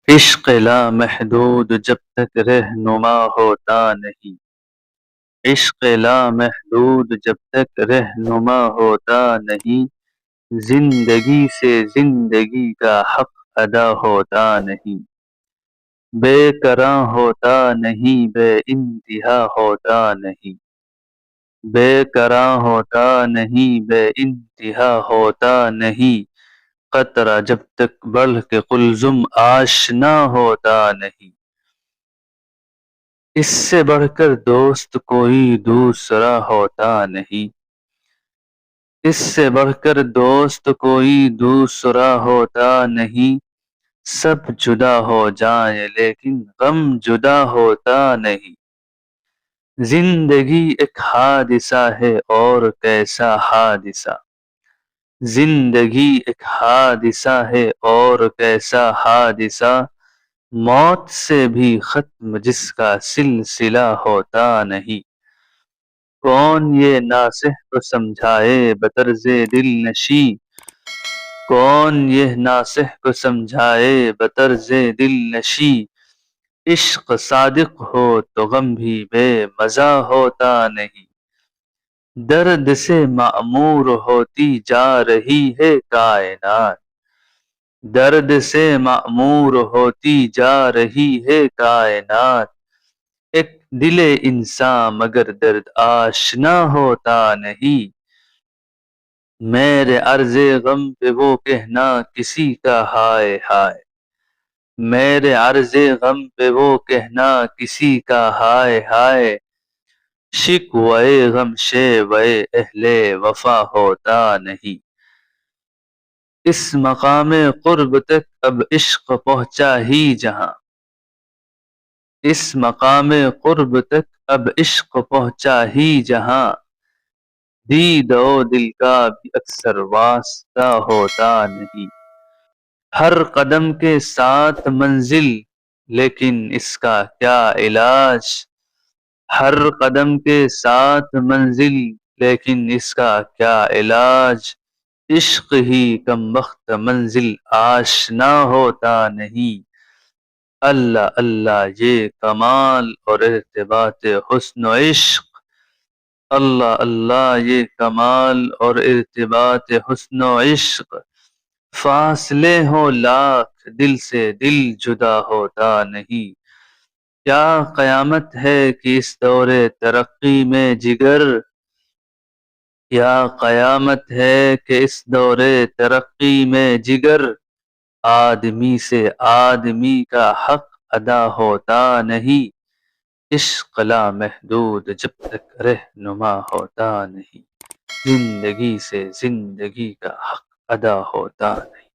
عشق لا محدود جب تک رہنما ہوتا نہیں، عشق لا محدود جب تک رہنما ہوتا نہیں، زندگی سے زندگی کا حق ادا ہوتا نہیں، بے کراں ہوتا نہیں، بے انتہا ہوتا نہیں، بے کراں ہوتا نہیں، بے انتہا ہوتا نہیں، قطرہ جب تک بڑھ کے قلزم آشنا ہوتا نہیں، اس سے بڑھ کر دوست کوئی دوسرا ہوتا نہیں، اس سے بڑھ کر دوست کوئی دوسرا ہوتا نہیں، سب جدا ہو جائیں لیکن غم جدا ہوتا نہیں، زندگی ایک حادثہ ہے اور کیسا حادثہ، زندگی ایک حادثہ ہے اور کیسا حادثہ، موت سے بھی ختم جس کا سلسلہ ہوتا نہیں، کون یہ ناصح کو سمجھائے بطرز دل نشی، کون یہ ناصح کو سمجھائے بطرز دل نشی، عشق صادق ہو تو غم بھی بے مزہ ہوتا نہیں، درد سے معمور ہوتی جا رہی ہے کائنات، درد سے معمور ہوتی جا رہی ہے کائنات، ایک دل انسان مگر درد آشنا ہوتا نہیں، میرے عرض غم پہ وہ کہنا کسی کا ہائے ہائے، میرے عرض غم پہ وہ کہنا کسی کا ہائے ہائے، شکوے غم شیوے اہل وفا ہوتا نہیں، اس مقام قرب تک اب عشق پہنچا ہی جہاں، اس مقام قرب تک اب عشق پہنچا ہی جہاں، دید و دل کا بھی اکثر واسطہ ہوتا نہیں، ہر قدم کے ساتھ منزل لیکن اس کا کیا علاج، ہر قدم کے ساتھ منزل لیکن اس کا کیا علاج، عشق ہی کم وقت منزل آشنا ہوتا نہیں، اللہ اللہ یہ کمال اور ارتباط حسن و عشق، اللہ اللہ یہ کمال اور ارتباط حسن و عشق، فاصلے ہوں لاکھ دل سے دل جدا ہوتا نہیں، کیا قیامت ہے کہ اس دور ترقی میں جگر، کیا قیامت ہے کہ اس دور ترقی میں جگر، آدمی سے آدمی کا حق ادا ہوتا نہیں، عشق لا محدود جب تک رہنما ہوتا نہیں، زندگی سے زندگی کا حق ادا ہوتا نہیں۔